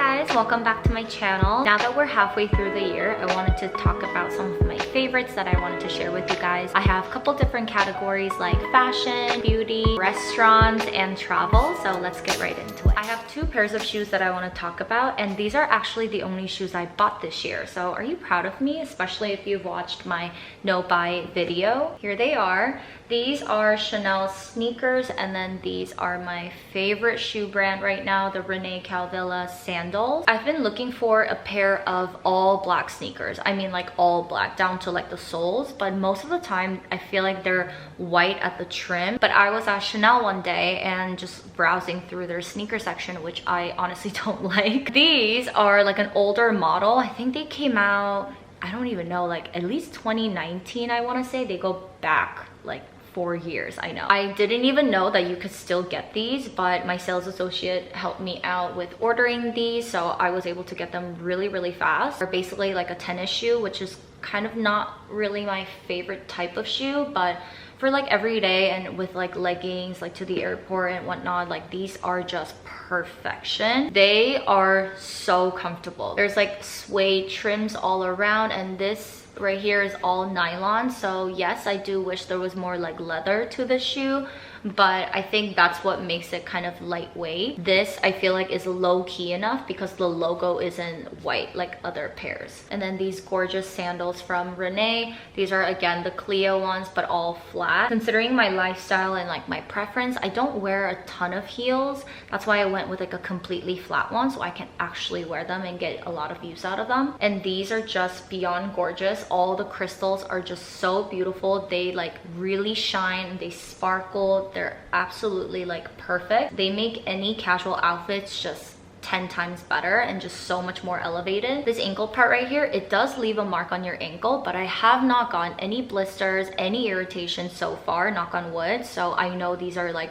guys, welcome back to my channel. Now that we're halfway through the year, I wanted to talk about some of my favorites that I wanted to share with you guys. I have a couple different categories like fashion, beauty, restaurants, and travel. So let's get right into it. I have two pairs of shoes that I want to talk about, and these are actually the only shoes I bought this year. So are you proud of me? Especially if you've watched my no buy video. Here they are. These are Chanel sneakers, and then these are my favorite shoe brand right now, the Rene Caovilla Sandals. I've been looking for a pair of all black sneakers. I mean like all black down to like the soles, but most of the time I feel like they're white at the trim. But I was at Chanel one day and just browsing through their sneaker section, which I honestly don't like. These are like an older model. I think they came out, I don't even know, like at least 2019 I want to say. They go back like 4 years. I know. I didn't even know that you could still get these, but my sales associate helped me out with ordering these, so I was able to get them really fast. They're basically like a tennis shoe, which is kind of not really my favorite type of shoe, but for like every day and with like leggings like to the airport and whatnot, like these are just perfection. They are so comfortable. There's like suede trims all around, and this right here is all nylon. So yes, I do wish there was more like leather to the shoe, but I think that's what makes it kind of lightweight. This I feel like is low-key enough because the logo isn't white like other pairs. And then these gorgeous sandals from Rene. These are again the Cleo ones, but all flat. Considering my lifestyle and like my preference, I don't wear a ton of heels. That's why I went with like a completely flat one, so I can actually wear them and get a lot of use out of them. And these are just beyond gorgeous. All the crystals are just so beautiful. They like really shine, they sparkle. They're absolutely like perfect. They make any casual outfits just 10 times better and just so much more elevated. This ankle part right here, it does leave a mark on your ankle, but I have not gotten any blisters, any irritation so far, knock on wood. So I know these are like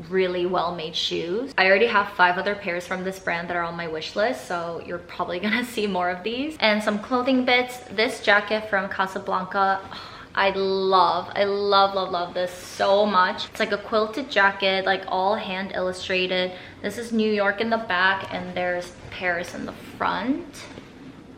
really well-made shoes. I already have 5 other pairs from this brand that are on my wish list, so you're probably gonna see more of these. And some clothing bits. This jacket from Casablanca, I love this so much. It's like a quilted jacket, like all hand illustrated. This is New York in the back, and there's Paris in the front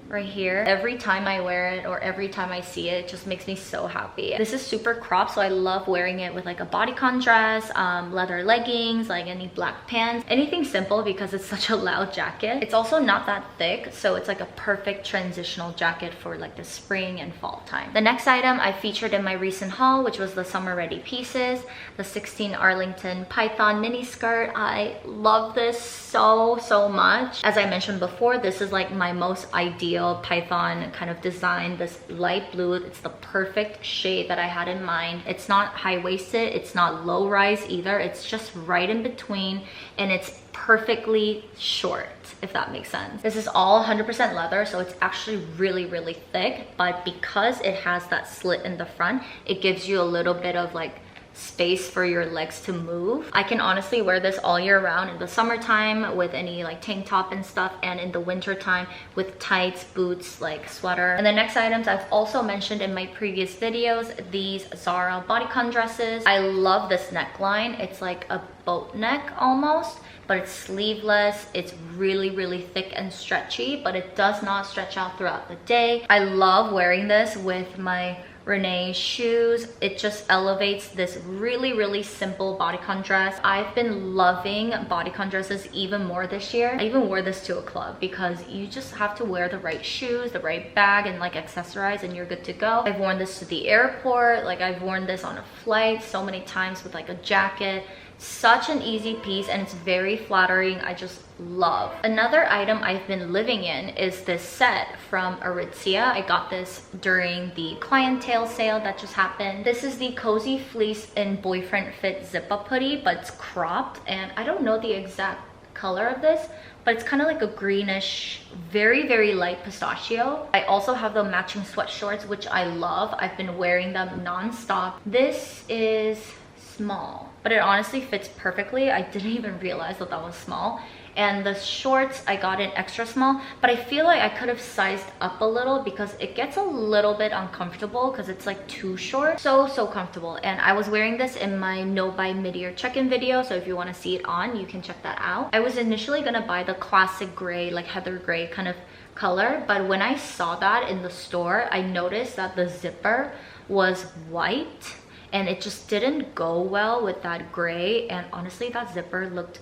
right here. Every time I wear it or every time I see it, it just makes me so happy. This is super cropped, so I love wearing it with like a bodycon dress, leather leggings, like any black pants, anything simple because it's such a loud jacket. It's also not that thick, so it's like a perfect transitional jacket for like the spring and fall time. The next item I featured in my recent haul, which was the summer ready pieces, the 16 Arlington Python mini skirt. I love this so much. As I mentioned before, this is like my most ideal python kind of design. This light blue, it's the perfect shade that I had in mind. It's not high-waisted, it's not low-rise either, it's just right in between, and it's perfectly short, if that makes sense. This is all 100% leather, so it's actually really thick, but because it has that slit in the front, it gives you a little bit of like space for your legs to move. I can honestly wear this all year round, in the summertime with any like tank top and stuff, and in the winter time with tights, boots, like sweater. And the next items I've also mentioned in my previous videos, these Zara bodycon dresses. I love this neckline. It's like a boat neck almost, but it's sleeveless. It's really thick and stretchy, but it does not stretch out throughout the day. I love wearing this with my Rene shoes. It just elevates this really simple bodycon dress. I've been loving bodycon dresses even more this year. I even wore this to a club because you just have to wear the right shoes, the right bag, and like accessorize, and you're good to go. I've worn this to the airport, like I've worn this on a flight so many times with like a jacket. Such an easy piece, and it's very flattering. I just love. Another item I've been living in is this set from Aritzia. I got this during the clientele sale that just happened. This is the cozy fleece and boyfriend fit zip-up hoodie, but it's cropped, and I don't know the exact color of this, but it's kind of like a greenish, very light pistachio. I also have the matching sweatshorts, which I love. I've been wearing them non-stop. This is small, but it honestly fits perfectly. I didn't even realize that that was small, and the shorts I got in extra small, but I feel like I could have sized up a little because it gets a little bit uncomfortable because it's like too short. So comfortable. And I was wearing this in my no buy mid-year check-in video, so if you want to see it on, you can check that out. I was initially gonna buy the classic gray, like heather gray kind of color, but when I saw that in the store, I noticed that the zipper was white and it just didn't go well with that gray. And honestly, that zipper looked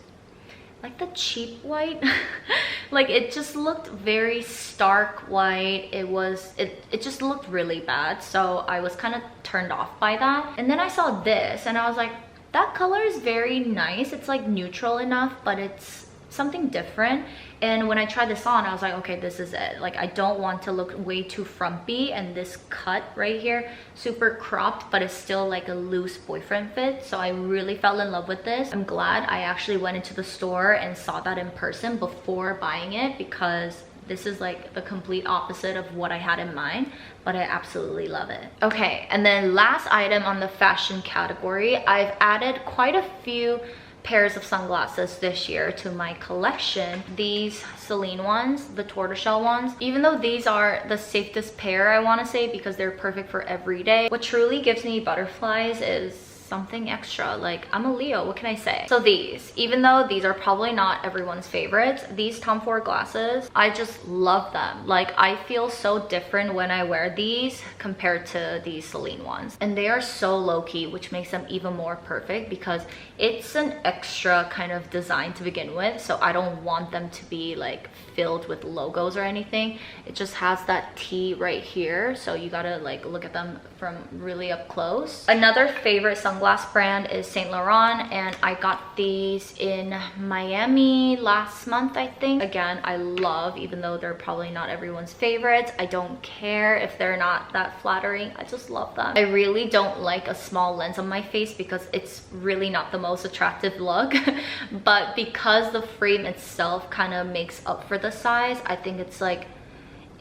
like the cheap white. Like it just looked very stark white. It just looked really bad, so I was kind of turned off by that. And then I saw this and I was like, that color is very nice. It's like neutral enough, but it's something different. And when I tried this on, I was like, okay, this is it. Like, I don't want to look way too frumpy, and this cut right here, super cropped, but it's still like a loose boyfriend fit. So I really fell in love with this. I'm glad I actually went into the store and saw that in person before buying it, because this is like the complete opposite of what I had in mind, but I absolutely love it. Okay, and then last item on the fashion category, I've added quite a few pairs of sunglasses this year to my collection. These Celine ones, the tortoiseshell ones, even though these are the safest pair, I want to say, because they're perfect for every day, what truly gives me butterflies is something extra. Like, I'm a Leo, what can I say? So these, even though these are probably not everyone's favorites, these Tom Ford glasses, I just love them. Like, I feel so different when I wear these compared to these Celine ones, and they are so low-key, which makes them even more perfect because it's an extra kind of design to begin with, so I don't want them to be like filled with logos or anything. It just has that T right here, so you gotta like look at them from really up close. Another favorite sunglass brand is Saint Laurent, and I got these in Miami last month, I think. Again, I love, even though they're probably not everyone's favorites, I don't care if they're not that flattering. I just love them. I really don't like a small lens on my face because it's really not the most attractive look, but because the frame itself kind of makes up for the size, I think it's like,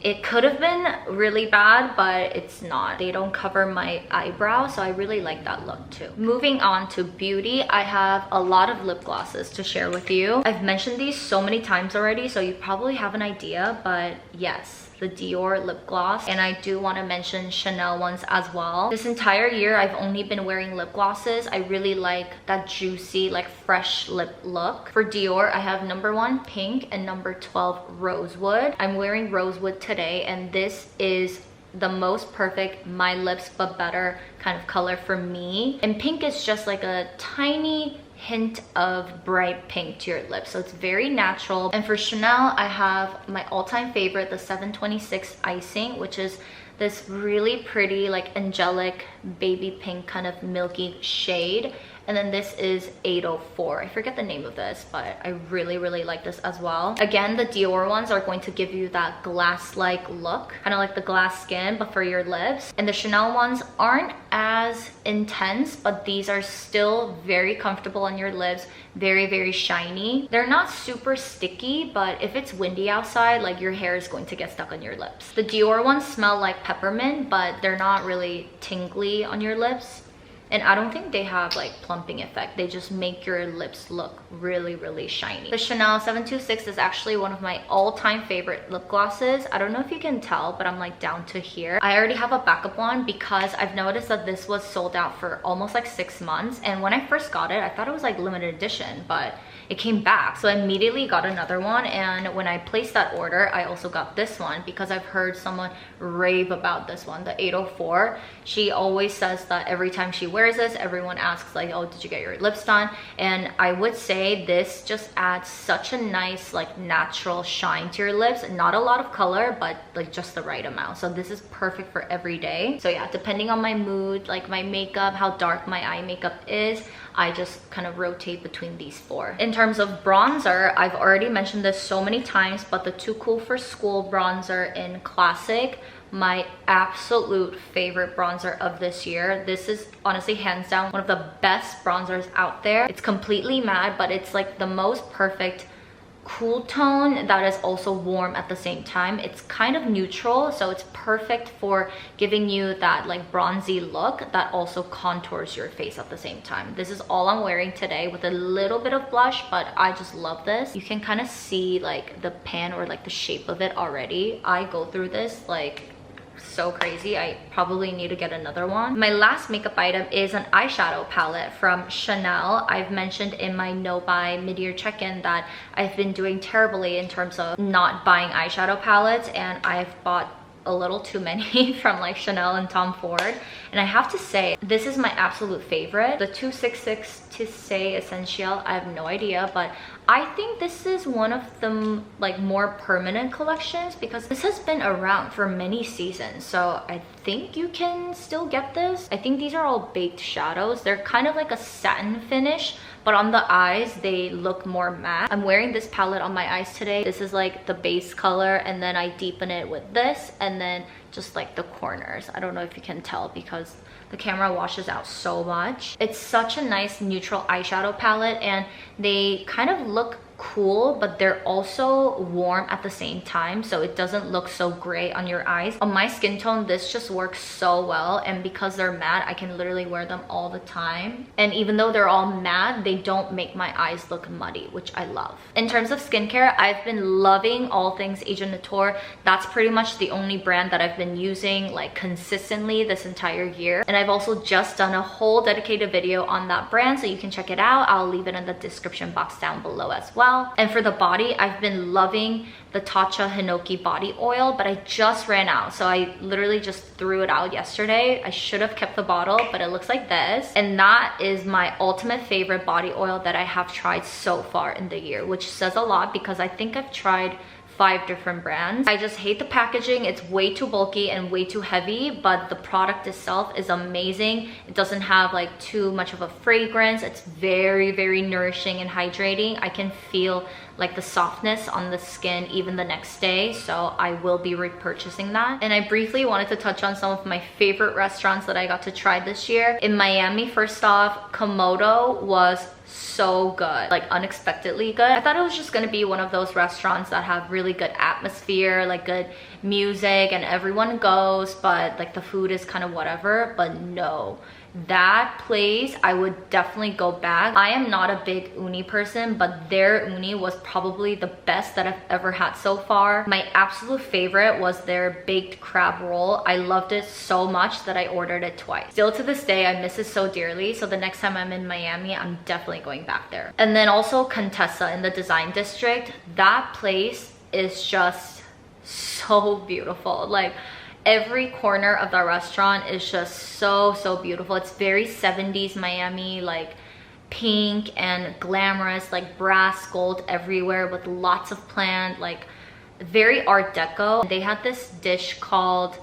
it could have been really bad, but it's not. They don't cover my eyebrow, so I really like that look too. Moving on to beauty, I have a lot of lip glosses to share with you. I've mentioned these so many times already, so you probably have an idea, but yes, the Dior lip gloss, and I do want to mention Chanel ones as well. This entire year I've only been wearing lip glosses. I really like that juicy, like fresh lip look. For Dior, I have number 1 pink and number 12 rosewood. I'm wearing rosewood today, and this is the most perfect my lips but better kind of color for me. And pink is just like a tiny hint of bright pink to your lips, so it's very natural. And for Chanel, I have my all-time favorite, the 726 Icing, which is this really pretty, like angelic baby pink kind of milky shade. And then this is 804. I forget the name of this, but I really like this as well. Again, the Dior ones are going to give you that glass-like look, kind of like the glass skin, but for your lips. And the Chanel ones aren't as intense, but these are still very comfortable on your lips, very shiny. They're not super sticky, but if it's windy outside, like your hair is going to get stuck on your lips. The Dior ones smell like peppermint, but they're not really tingly on your lips. And I don't think they have like plumping effect. They just make your lips look really shiny. The Chanel 726 is actually one of my all-time favorite lip glosses. I don't know if you can tell, but I'm like down to here. I already have a backup one because I've noticed that this was sold out for almost like 6 months. And when I first got it, I thought it was like limited edition, but it came back. So I immediately got another one. And when I placed that order, I also got this one because I've heard someone rave about this one, the 804. She always says that every time she wears this, everyone asks like, oh, did you get your lips done? And I would say this just adds such a nice like natural shine to your lips. Not a lot of color, but like just the right amount. So this is perfect for every day. So yeah, depending on my mood, like my makeup, how dark my eye makeup is, I just kind of rotate between these 4. In terms of bronzer, I've already mentioned this so many times, but the Too Cool for School bronzer in Classic, my absolute favorite bronzer of this year. This is honestly hands down one of the best bronzers out there. It's completely matte, but it's like the most perfect cool tone that is also warm at the same time. It's kind of neutral, so it's perfect for giving you that like bronzy look that also contours your face at the same time. This is all I'm wearing today with a little bit of blush, but I just love this. You can kind of see like the pan or like the shape of it already. I go through this like so crazy. I probably need to get another one. My last makeup item is an eyeshadow palette from Chanel. I've mentioned in my no buy mid-year check-in that I've been doing terribly in terms of not buying eyeshadow palettes, and I've bought a little too many from like Chanel and Tom Ford, and I have to say this is my absolute favorite. The 266 Tisse Essentiel, I have no idea, but I think this is one of the like more permanent collections because this has been around for many seasons, so I think you can still get this. I think these are all baked shadows. They're kind of like a satin finish, but on the eyes they look more matte. I'm wearing this palette on my eyes today. This is like the base color, and then I deepen it with this, and then just like the corners. I don't know if you can tell because the camera washes out so much. It's such a nice neutral eyeshadow palette, and they kind of look cool, but they're also warm at the same time, so it doesn't look so gray on your eyes. On my skin tone, this just works so well, and because they're matte, I can literally wear them all the time. And even though they're all matte, they don't make my eyes look muddy, which I love. In terms of skincare, I've been loving all things Agent Nateur. That's pretty much the only brand that I've been using like consistently this entire year, and I've also just done a whole dedicated video on that brand, so you can check it out. I'll leave it in the description box down below as well. And for the body, I've been loving the Tatcha Hinoki body oil, but I just ran out, so I literally just threw it out yesterday. I should have kept the bottle, but it looks like this, and that is my ultimate favorite body oil that I have tried so far in the year, which says a lot because I think I've tried 5 different brands. I just hate the packaging. It's way too bulky and way too heavy, but the product itself is amazing. It doesn't have like too much of a fragrance. It's very, very nourishing and hydrating. I can feel like the softness on the skin even the next day, so I will be repurchasing that. And I briefly wanted to touch on some of my favorite restaurants that I got to try this year. In Miami, first off, Komodo was so good, like unexpectedly good. I thought it was just gonna be one of those restaurants that have really good atmosphere, like good music, and everyone goes, but like the food is kind of whatever. But no, that place I would definitely go back. I am not a big uni person, but their uni was probably the best that I've ever had so far. My absolute favorite was their baked crab roll. I loved it so much that I ordered it twice. Still to this day, I miss it so dearly, so the next time I'm in Miami, I'm definitely going back there. And then also Contessa in the Design District. That place is just so beautiful. Like every corner of the restaurant is just so beautiful. It's very 70s Miami, like pink and glamorous, like brass gold everywhere with lots of plant, like very art deco. They had this dish called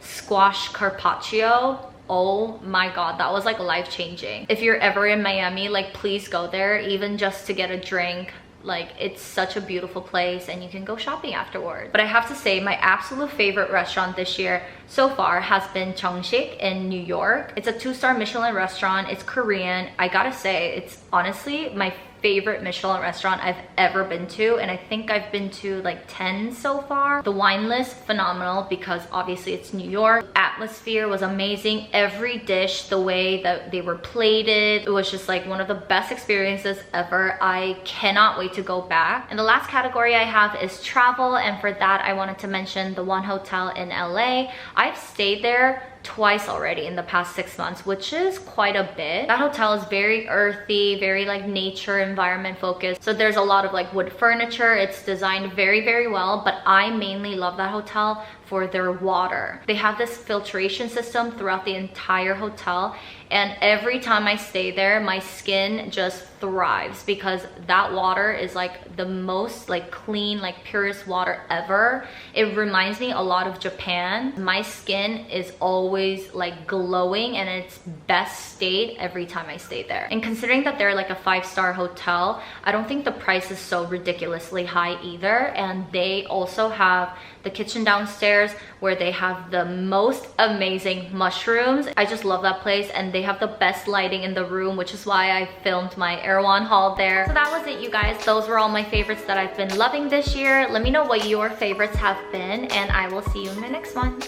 squash carpaccio. Oh my god, that was like life-changing. If you're ever in Miami, like please go there, even just to get a drink. Like it's such a beautiful place, and you can go shopping afterward. But I have to say my absolute favorite restaurant this year so far has been Chongshik in New York. It's a 2-star Michelin restaurant. It's Korean. I gotta say, it's honestly my favorite Michelin restaurant I've ever been to, and I think I've been to like 10 so far. The wine list, phenomenal, because obviously it's New York. The atmosphere was amazing. Every dish, the way that they were plated, it was just like one of the best experiences ever. I cannot wait to go back. And the last category I have is travel, and for that I wanted to mention the one hotel in LA. I've stayed there twice already in the past 6 months, which is quite a bit. That hotel is very earthy, very like nature environment focused, so there's a lot of like wood furniture. It's designed very well, but I mainly love that hotel for their water. They have this filtration system throughout the entire hotel, and every time I stay there, my skin just thrives because that water is like the most like clean, like purest water ever. It reminds me a lot of Japan. My skin is always like glowing in its best state every time I stay there. And considering that they're like a 5-star hotel, I don't think the price is so ridiculously high either. And they also have the kitchen downstairs where they have the most amazing mushrooms. I just love that place, and they have the best lighting in the room, which is why I filmed my Erewhon haul there. So that was it, you guys. Those were all my favorites that I've been loving this year. Let me know what your favorites have been, and I will see you in my next one.